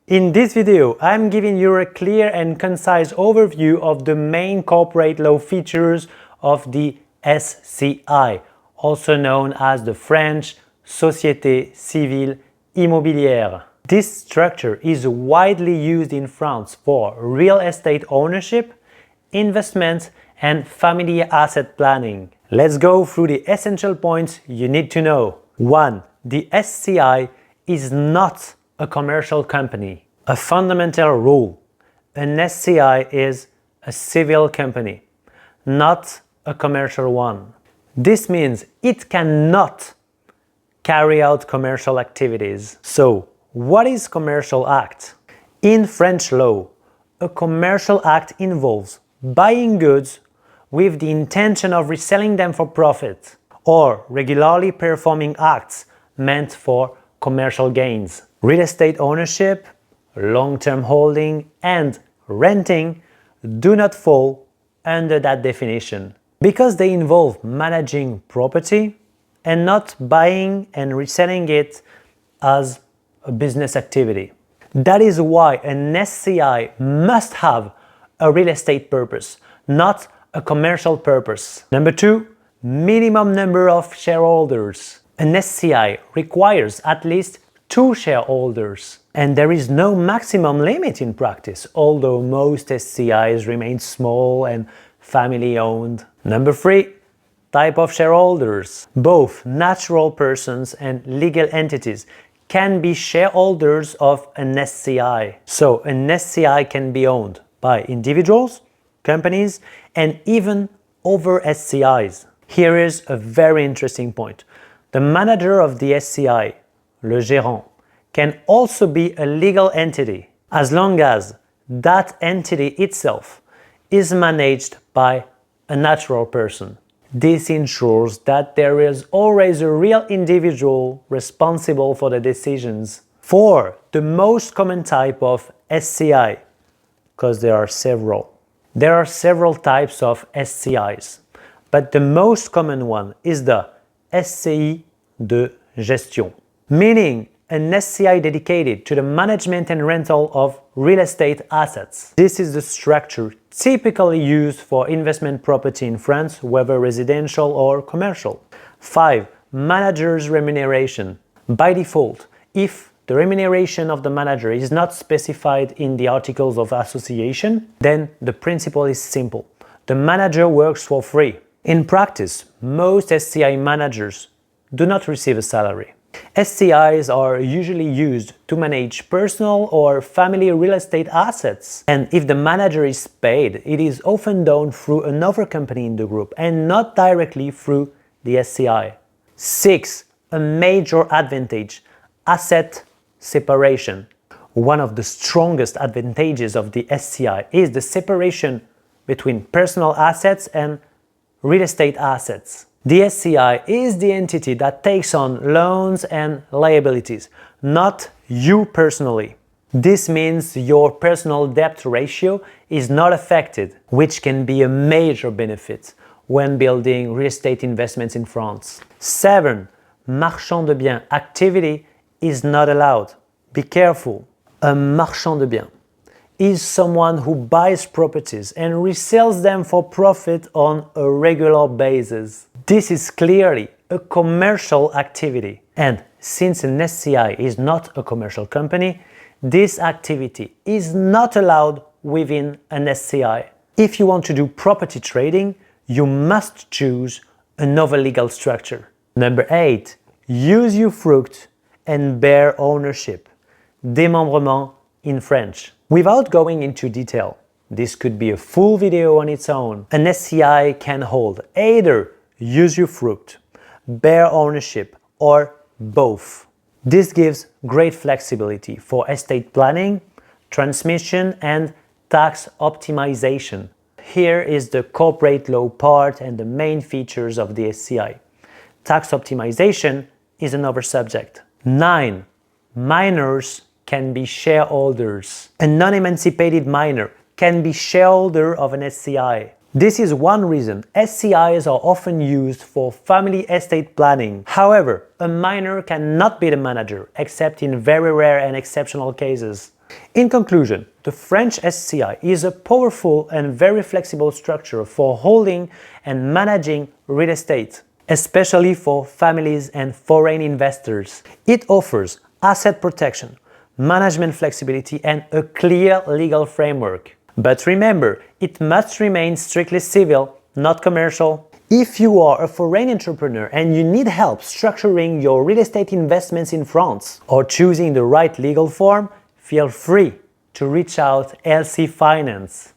In this video, I'm giving you a clear and concise overview of the main corporate law features of the SCI, also known as the French Société Civile Immobilière. This structure is widely used in France for real estate ownership, investment, and family asset planning. Let's go through the essential points you need to know. 1. The SCI is not a commercial company. A fundamental rule: an SCI is a civil company, not a commercial one. This means it cannot carry out commercial activities. So, what is commercial act? In French law, a commercial act involves buying goods with the intention of reselling them for profit, or regularly performing acts meant for commercial gains. Real estate ownership, long-term holding, and renting do not fall under that definition, because they involve managing property and not buying and reselling it as a business activity. That is why an SCI must have a real estate purpose, not a commercial purpose. Number 2, minimum number of shareholders. An SCI requires at least 2 shareholders, and there is no maximum limit in practice, although most SCIs remain small and family-owned. Number 3, type of shareholders. Both natural persons and legal entities can be shareholders of an SCI. So an SCI can be owned by individuals, companies, and even other SCIs. Here is a very interesting point. The manager of the SCI, le gérant, can also be a legal entity, as long as that entity itself is managed by a natural person. This ensures that there is always a real individual responsible for the decisions. 4. The most common type of SCI, because there are several. There are several types of SCIs, but the most common one is the SCI de gestion, meaning an SCI dedicated to the management and rental of real estate assets. This is the structure typically used for investment property in France, whether residential or commercial. 5. Manager's remuneration. By default, if the remuneration of the manager is not specified in the Articles of Association, then the principle is simple. The manager works for free. In practice, most SCI managers do not receive a salary. SCIs are usually used to manage personal or family real estate assets, and if the manager is paid, it is often done through another company in the group and not directly through the SCI. 6. A major advantage: asset separation. One of the strongest advantages of the SCI is the separation between personal assets and real estate assets. The SCI is the entity that takes on loans and liabilities, not you personally. This means your personal debt ratio is not affected, which can be a major benefit when building real estate investments in France. 7. Marchand de biens activity is not allowed. Be careful. A marchand de biens is someone who buys properties and resells them for profit on a regular basis. This is clearly a commercial activity, and since an SCI is not a commercial company, this activity is not allowed within an SCI. If you want to do property trading, you must choose another legal structure. Number 8. Usufruct and bare ownership. Démembrement in French. Without going into detail, this could be a full video on its own. An SCI can hold either usufruct, bare ownership, or both. This gives great flexibility for estate planning, transmission, and tax optimization. Here is the corporate law part and the main features of the SCI. Tax optimization is another subject. 9. Minors can be shareholders. A non-emancipated minor can be shareholder of an SCI. This is one reason SCIs are often used for family estate planning. However, a minor cannot be the manager, except in very rare and exceptional cases. In conclusion, the French SCI is a powerful and very flexible structure for holding and managing real estate, especially for families and foreign investors. It offers asset protection, management flexibility, and a clear legal framework. But remember, it must remain strictly civil, not commercial. If you are a foreign entrepreneur and you need help structuring your real estate investments in France or choosing the right legal form, feel free to reach out LC Finance.